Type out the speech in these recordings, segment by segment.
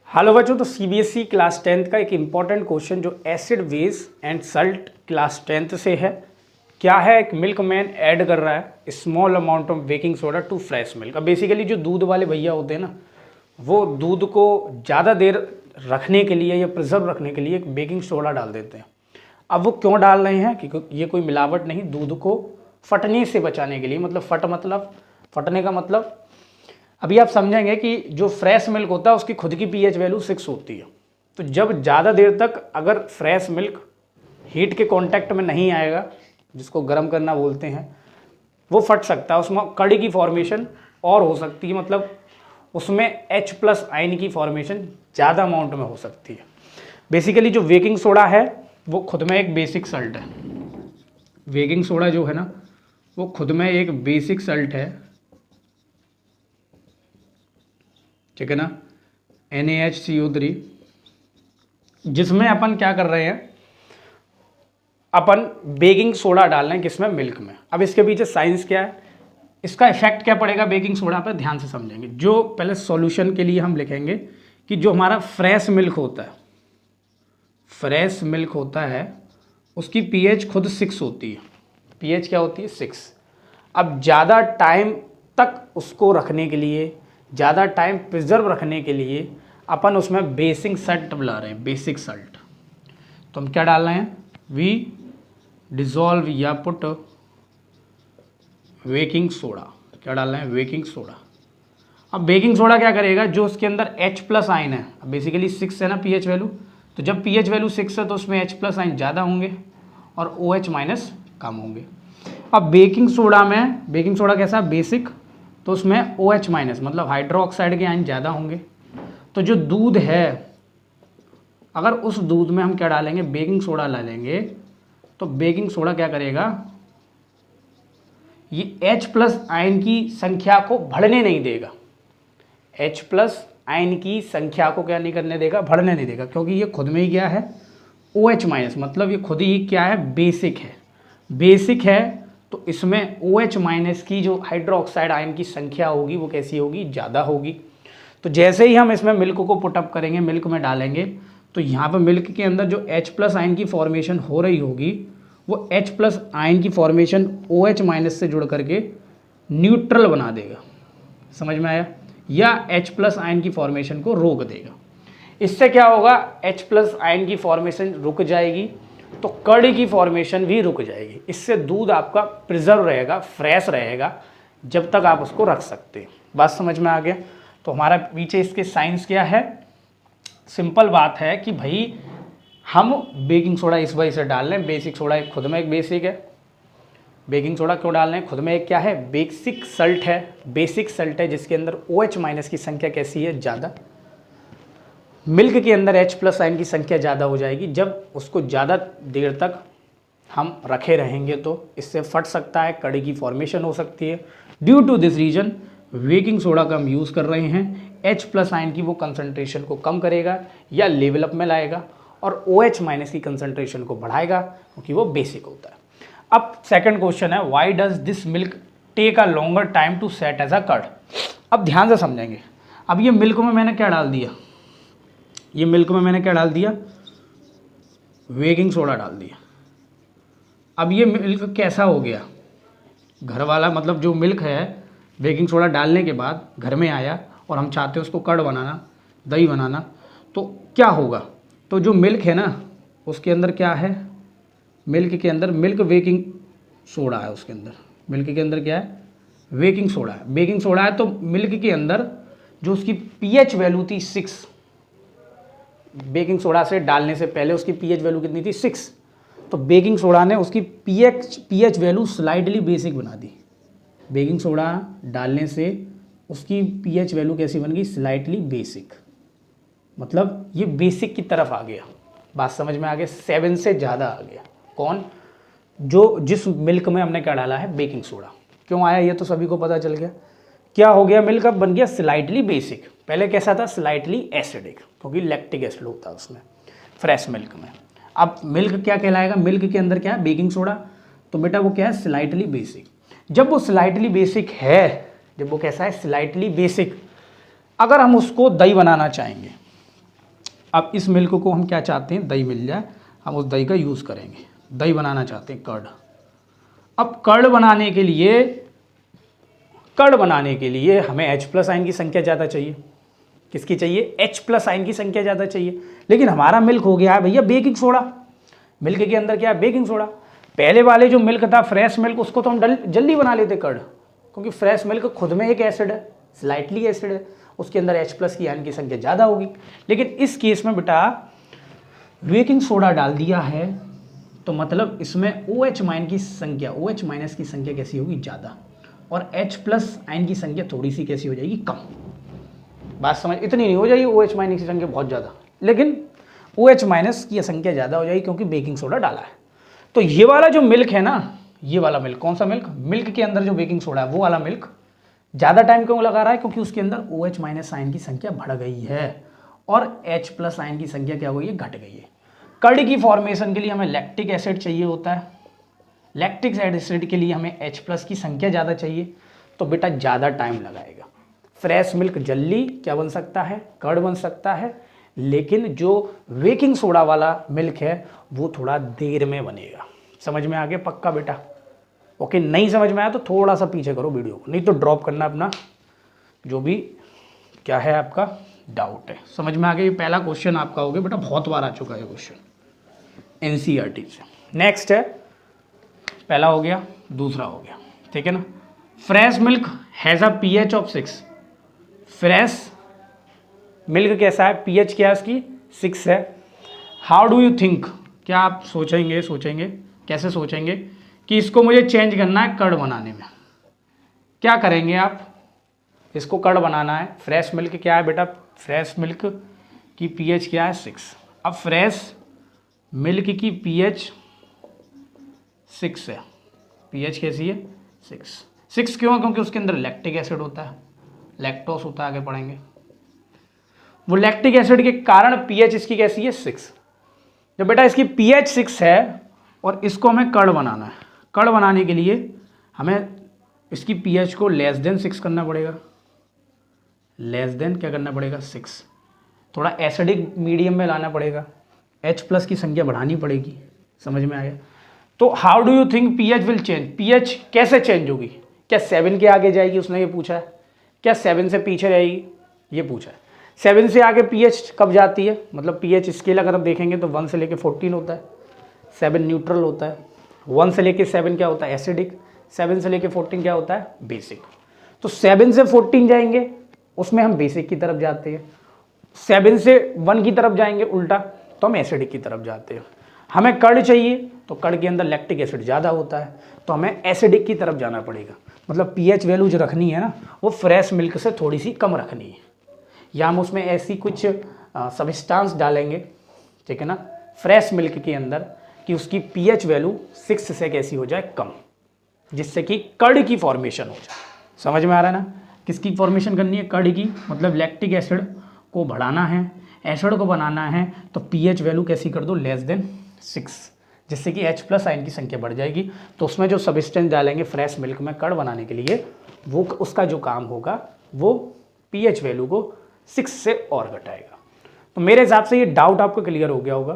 Hello बच्चों, तो CBSE class 10th का एक इम्पॉर्टेंट क्वेश्चन जो acid base and Salt class 10th से है। क्या है, एक मिल्क मैन ऐड कर रहा है small amount of baking soda to fresh milk. अब बेसिकली जो दूध वाले भैया होते हैं ना, वो दूध को ज़्यादा देर रखने के लिए या प्रिजर्व रखने के लिए एक बेकिंग सोडा डाल देते हैं। अब वो क्यों डाल रहे हैं? क्योंकि ये कोई मिलावट नहीं, दूध को फटने से बचाने के लिए। मतलब फटने का मतलब अभी आप समझेंगे कि जो फ्रेश मिल्क होता है उसकी खुद की पीएच वैल्यू 6 होती है। तो जब ज़्यादा देर तक अगर फ्रेश मिल्क हीट के कांटेक्ट में नहीं आएगा, जिसको गर्म करना बोलते हैं, वो फट सकता है, उसमें कड़ी की फॉर्मेशन और हो सकती है। मतलब उसमें H+ आयन की फॉर्मेशन ज़्यादा अमाउंट में हो सकती है। बेसिकली जो बेकिंग सोडा है वो खुद में एक बेसिक सल्ट है। बेकिंग सोडा जो है ना, वो खुद में एक बेसिक सल्ट है, ठीक है ना, NaHCO3, जिसमें अपन क्या कर रहे हैं, अपन बेकिंग सोडा डाल रहे हैं किसमें? मिल्क में। अब इसके पीछे साइंस क्या है, इसका इफेक्ट क्या पड़ेगा बेकिंग सोडा पर, ध्यान से समझेंगे। जो पहले सॉल्यूशन के लिए हम लिखेंगे कि जो हमारा फ्रेश मिल्क होता है उसकी पीएच खुद 6 होती है। पीएच क्या होती है? 6। अब ज़्यादा टाइम तक उसको रखने के लिए, ज़्यादा टाइम प्रिजर्व रखने के लिए अपन उसमें बेसिक सल्ट मिला रहे हैं, बेसिक सल्ट। तो हम क्या डाल रहे हैं? वी डिज़ोल्व या पुट बेकिंग सोडा। क्या डाल रहे हैं? Baking soda. अब बेकिंग सोडा क्या करेगा, जो उसके अंदर H+ आयन है, अब बेसिकली 6 है ना पीएच वैल्यू, तो जब पीएच वैल्यू 6 है तो उसमें H+ आयन ज़्यादा होंगे और OH- कम होंगे। अब बेकिंग सोडा कैसा? बेसिक, तो उसमें OH- मतलब हाइड्रोक्साइड के आयन ज़्यादा होंगे। तो जो दूध है, अगर उस दूध में हम क्या डालेंगे? बेकिंग सोडा डालेंगे, तो बेकिंग सोडा क्या करेगा, ये H+ आयन की संख्या को बढ़ने नहीं देगा। H+ आयन की संख्या को क्या नहीं करने देगा? बढ़ने नहीं देगा, क्योंकि ये खुद में ही क्या है? OH-, मतलब ये खुद ही क्या है? बेसिक है। तो इसमें OH- की जो हाइड्रोक्साइड आयन की संख्या होगी वो कैसी होगी? ज़्यादा होगी। तो जैसे ही हम इसमें मिल्क को पुटअप करेंगे, मिल्क में डालेंगे, तो यहाँ पर मिल्क के अंदर जो H+ आयन की फॉर्मेशन हो रही होगी, वो H+ आयन की फॉर्मेशन OH- से जुड़ करके न्यूट्रल बना देगा। समझ में आया? या H+ आयन की फॉर्मेशन को रोक देगा। इससे क्या होगा? H+ आयन की फॉर्मेशन रुक जाएगी, तो कड़ी की फॉर्मेशन भी रुक जाएगी। इससे दूध आपका प्रिजर्व रहेगा, फ्रेश रहेगा, जब तक आप उसको रख सकते हैं। बात समझ में आ गया? तो हमारा पीछे इसके साइंस क्या है? सिंपल बात है कि भाई हम बेकिंग सोडा इस वजह से डाल रहे हैं, बेसिक सोडा खुद में एक बेसिक है। बेकिंग सोडा क्यों डाल रहे हैं? खुद में एक क्या है? बेसिक सल्ट है, जिसके अंदर OH- की संख्या कैसी है? ज़्यादा। मिल्क के अंदर H+ आयन की संख्या ज़्यादा हो जाएगी। जब उसको ज़्यादा देर तक हम रखे रहेंगे तो इससे फट सकता है, कड़ी की फॉर्मेशन हो सकती है। Due to this reason baking soda का हम यूज़ कर रहे हैं। H+ आयन की वो कंसंट्रेशन को कम करेगा या लेवल अप में लाएगा, और OH- की कंसंट्रेशन को बढ़ाएगा, क्योंकि वो बेसिक होता है। अब सेकंड क्वेश्चन है, why does this milk take a longer time to set as a curd. अब ध्यान से समझेंगे। अब ये मिल्क में मैंने क्या डाल दिया? बेकिंग सोडा डाल दिया। अब ये मिल्क कैसा हो गया? घर वाला, मतलब जो मिल्क है बेकिंग सोडा डालने के बाद घर में आया और हम चाहते हैं उसको कर्ड बनाना, दही बनाना, तो क्या होगा? तो जो मिल्क है ना, उसके अंदर क्या है? मिल्क के अंदर बेकिंग सोडा है। उसके अंदर मिल्क के अंदर क्या है? बेकिंग सोडा है। तो मिल्क के अंदर जो उसकी पीएच वैल्यू थी 6, बेकिंग सोडा से डालने से पहले उसकी पीएच वैल्यू कितनी थी? 6। तो बेकिंग सोडा ने उसकी पीएच वैल्यू स्लाइडली बेसिक बना दी। बेकिंग सोडा डालने से उसकी पीएच वैल्यू कैसी बन गई? Slightly basic. मतलब ये बेसिक की तरफ आ गया। बात समझ में आ गया? 7 से ज़्यादा आ गया। कौन? जिस मिल्क में हमने क्या डाला है? Baking soda. क्यों आया ये तो सभी को पता चल गया। क्या हो गया? मिल्क अब बन गया स्लाइटली बेसिक। पहले कैसा था? स्लाइटली एसिडिक, क्योंकि लैक्टिक एसिड होता है उसमें, फ्रेश मिल्क में। अब मिल्क क्या कहलाएगा? मिल्क के अंदर क्या है? Baking soda. तो बेटा वो क्या है? Slightly basic. जब वो स्लाइटली बेसिक है, जब वो कैसा है? स्लाइटली बेसिक, अगर हम उसको दही बनाना चाहेंगे, अब इस मिल्क को हम क्या चाहते हैं, दही मिल जाए, हम उस दही का यूज़ करेंगे, दही बनाना चाहते हैं, कर्ड। अब कर्ड बनाने के लिए हमें H प्लस आयन की संख्या ज़्यादा चाहिए। किसकी चाहिए? H प्लस आयन की संख्या ज़्यादा चाहिए। लेकिन हमारा मिल्क हो गया है भैया बेकिंग सोडा। मिल्क के अंदर क्या है? Baking soda. पहले वाले जो मिल्क था फ्रेश मिल्क, उसको तो हम जल्दी बना लेते कर्ड, क्योंकि फ्रेश मिल्क खुद में एक एसिड है, स्लाइटली एसिड है, उसके अंदर H प्लस की आयन की संख्या ज़्यादा होगी। लेकिन इस केस में बेटा बेकिंग सोडा डाल दिया है, तो मतलब इसमें OH माइन की संख्या, OH माइनस की संख्या कैसी होगी? ज़्यादा, और H प्लस आयन की संख्या थोड़ी सी कैसी हो जाएगी? कम। बात समझ? इतनी नहीं हो जाएगी OH माइनस की संख्या बहुत ज़्यादा, लेकिन OH माइनस की संख्या ज़्यादा हो जाएगी क्योंकि बेकिंग सोडा डाला है। तो ये वाला जो मिल्क है ना, ये वाला मिल्क, कौन सा मिल्क? मिल्क के अंदर जो बेकिंग सोडा है वो वाला मिल्क ज़्यादा टाइम क्यों लगा रहा है? क्योंकि उसके अंदर OH माइनस आयन की संख्या बढ़ गई है और H प्लस आयन की संख्या क्या हो गई है? घट गई है। कर्ड की फॉर्मेशन के लिए हमें लैक्टिक एसिड चाहिए होता है, लैक्टिक एसिड के लिए हमें H प्लस की संख्या ज़्यादा चाहिए, तो बेटा ज़्यादा टाइम लगाएगा। फ्रेश मिल्क जल्दी क्या बन सकता है? कर्ड बन सकता है, लेकिन जो बेकिंग सोडा वाला मिल्क है वो थोड़ा देर में बनेगा। समझ में आ गया पक्का बेटा? ओके, नहीं समझ में आया तो थोड़ा सा पीछे करो वीडियो को, नहीं तो ड्रॉप करना अपना जो भी क्या है आपका डाउट है। समझ में आ गया? ये पहला क्वेश्चन आपका हो गया बेटा, बहुत बार आ चुका है क्वेश्चन NCERT से। नेक्स्ट है, पहला हो गया, दूसरा हो गया, ठीक है ना। Fresh milk has a pH of 6। Fresh milk कैसा है? pH क्या है इसकी? 6 है। हाउ डू यू थिंक, क्या आप सोचेंगे कैसे सोचेंगे कि इसको मुझे चेंज करना है कर्ड बनाने में? क्या करेंगे आप? इसको कर्ड बनाना है। फ्रेश मिल्क क्या है बेटा? फ्रेश मिल्क की pH क्या है? 6। अब फ्रेश मिल्क की pH 6 है। pH कैसी है? 6 क्यों? क्योंकि उसके अंदर लैक्टिक एसिड होता है, लैक्टोस होता है, आगे पढ़ेंगे। वो लैक्टिक एसिड के कारण pH इसकी कैसी है? 6। जब बेटा इसकी pH 6 है और इसको हमें कर्ड बनाना है, कर्ड बनाने के लिए हमें इसकी pH को लेस देन 6 करना पड़ेगा। लेस देन क्या करना पड़ेगा? 6। थोड़ा एसिडिक मीडियम में लाना पड़ेगा, H प्लस की संख्या बढ़ानी पड़ेगी। समझ में आया? तो how do you think pH will change? pH कैसे चेंज होगी? क्या 7 के आगे जाएगी? उसने ये पूछा है। क्या 7 से पीछे रहेगी? ये पूछा है। 7 से आगे pH कब जाती है? मतलब pH स्केल अगर आप देखेंगे तो 1 से लेके 14 होता है, 7 न्यूट्रल होता है, 1 से लेके 7 क्या होता है? एसिडिक, 7 से लेके 14 क्या होता है? बेसिक। तो 7 से 14 जाएंगे, उसमें हम बेसिक की तरफ जाते हैं। 7 से 1 की तरफ जाएंगे उल्टा, तो हम एसिडिक की तरफ जाते हैं। हमें कर्ड चाहिए, तो कर्ड के अंदर लैक्टिक एसिड ज़्यादा होता है, तो हमें एसिडिक की तरफ जाना पड़ेगा। मतलब pH वैल्यू जो रखनी है ना, वो फ्रेश मिल्क से थोड़ी सी कम रखनी है, या हम उसमें ऐसी कुछ सब्सटेंस डालेंगे, ठीक है ना, फ्रेश मिल्क के अंदर, कि उसकी pH वैल्यू 6 से कैसी हो जाए? कम, जिससे कि कर्ड की फॉर्मेशन हो जाए। समझ में आ रहा है ना? किसकी फॉर्मेशन करनी है? कर्ड की। मतलब लैक्टिक एसिड को बढ़ाना है, एसिड को बनाना है, तो pH वैल्यू कैसी कर दो? लेस देन 6, जिससे कि H प्लस आयन की संख्या बढ़ जाएगी। तो उसमें जो सब्सटेंस डालेंगे फ्रेश मिल्क में कर्ड बनाने के लिए, वो उसका जो काम होगा वो pH वैल्यू को 6 से और घटाएगा। तो मेरे हिसाब से ये डाउट आपको क्लियर हो गया होगा।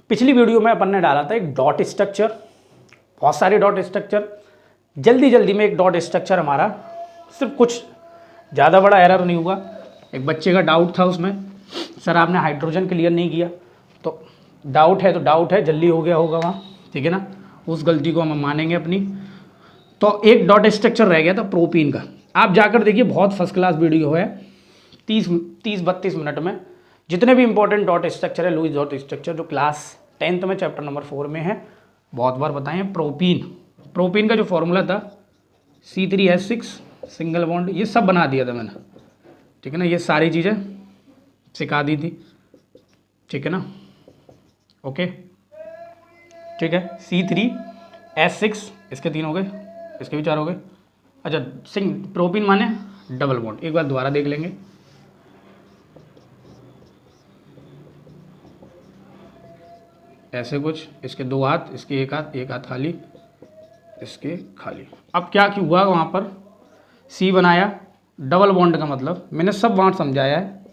पिछली वीडियो में अपन ने डाला था एक डॉट स्ट्रक्चर, बहुत सारे डॉट स्ट्रक्चर, जल्दी में एक डॉट स्ट्रक्चर हमारा सिर्फ कुछ ज़्यादा बड़ा एरर नहीं हुआ। एक बच्चे का डाउट था उसमें, सर आपने हाइड्रोजन क्लियर नहीं किया, तो डाउट है, जल्दी हो गया होगा वहाँ, ठीक है ना, उस गलती को हम मानेंगे अपनी। तो एक डॉट स्ट्रक्चर रह गया था प्रोपीन का, आप जाकर देखिए, बहुत फर्स्ट क्लास वीडियो है, 30-32 मिनट में जितने भी इंपॉर्टेंट डॉट स्ट्रक्चर है, लुईस डॉट स्ट्रक्चर, जो क्लास 10th में चैप्टर नंबर 4 में है, बहुत बार बताएं। प्रोपीन का जो फॉर्मूला था C3H6 सिंगल बॉन्ड, ये सब बना दिया था मैंने, ठीक है ना, ये सारी चीज़ें सिखा दी थी, ठीक है ना, ओके, ठीक है। C3H6 इसके 3 हो गए, इसके भी 4 हो गए। अच्छा, प्रोपीन माने डबल बॉन्ड, एक बार दोबारा देख लेंगे। ऐसे कुछ, इसके 2 हाथ, इसके एक हाथ खाली, इसके खाली। अब क्या हुआ वहाँ पर, C बनाया, डबल बॉन्ड का मतलब मैंने सब वहाँ समझाया है,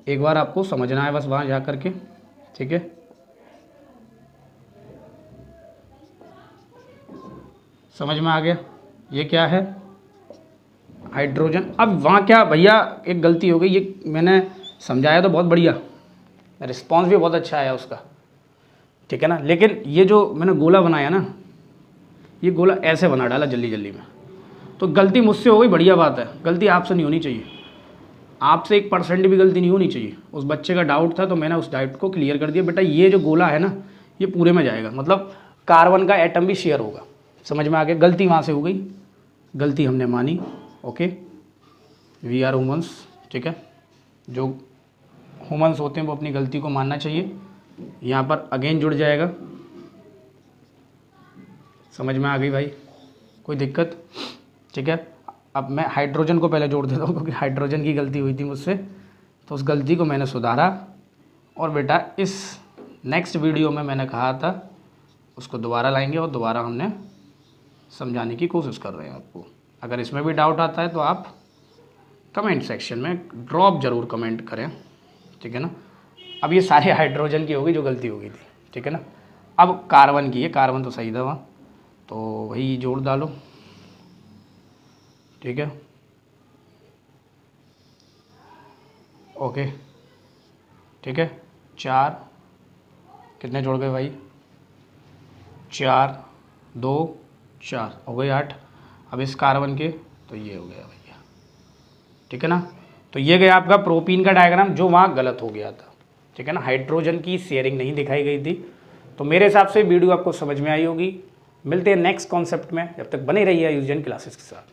एक बार आपको समझना है बस वहाँ जा कर के, ठीक है। समझ में आ गया ये क्या है, हाइड्रोजन। अब वहाँ क्या भैया एक गलती हो गई, ये मैंने समझाया तो बहुत बढ़िया, रिस्पॉन्स भी बहुत अच्छा आया उसका, ठीक है ना, लेकिन ये जो मैंने गोला बनाया ना, ये गोला ऐसे बना डाला जल्दी जल्दी में, तो गलती मुझसे हो गई, बढ़िया बात है, गलती आपसे नहीं होनी चाहिए, आपसे 1% भी गलती नहीं होनी चाहिए। उस बच्चे का डाउट था तो मैंने उस डाउट को क्लियर कर दिया, बेटा ये जो गोला है ना ये पूरे में जाएगा, मतलब कार्बन का एटम भी शेयर होगा। समझ में आ गया, गलती वहाँ से हो गई, गलती हमने मानी, ओके, वी आर ह्यूमन्स, ठीक है, जो ह्यूमन्स होते हैं वो अपनी गलती को मानना चाहिए। यहाँ पर अगेन जुड़ जाएगा, समझ में आ गई भाई, कोई दिक्कत, ठीक है। अब मैं हाइड्रोजन को पहले जोड़ देता हूँ क्योंकि हाइड्रोजन की गलती हुई थी मुझसे, तो उस गलती को मैंने सुधारा, और बेटा इस नेक्स्ट वीडियो में मैंने कहा था उसको दोबारा लाएंगे और दोबारा हमने समझाने की कोशिश कर रहे हैं आपको। अगर इसमें भी डाउट आता है तो आप कमेंट सेक्शन में ड्रॉप ज़रूर कमेंट करें, ठीक है ना। अब ये सारे हाइड्रोजन की होगी जो गलती हो गई थी, ठीक है ना। अब कार्बन की है, कार्बन तो सही था वहाँ, तो वही जोड़ डालो, ठीक है, ओके, ठीक है। 4 कितने जोड़ गए भाई, 4 2 4 हो गए 8। अब इस कार्बन के तो ये हो गया भैया, ठीक है ना। तो ये गया आपका प्रोपीन का डायग्राम जो वहाँ गलत हो गया था, ठीक है ना, हाइड्रोजन की शेयरिंग नहीं दिखाई गई थी। तो मेरे हिसाब से वीडियो आपको समझ में आई होगी। मिलते हैं नेक्स्ट कॉन्सेप्ट में, जब तक बने रहिए यूजन क्लासेस के साथ।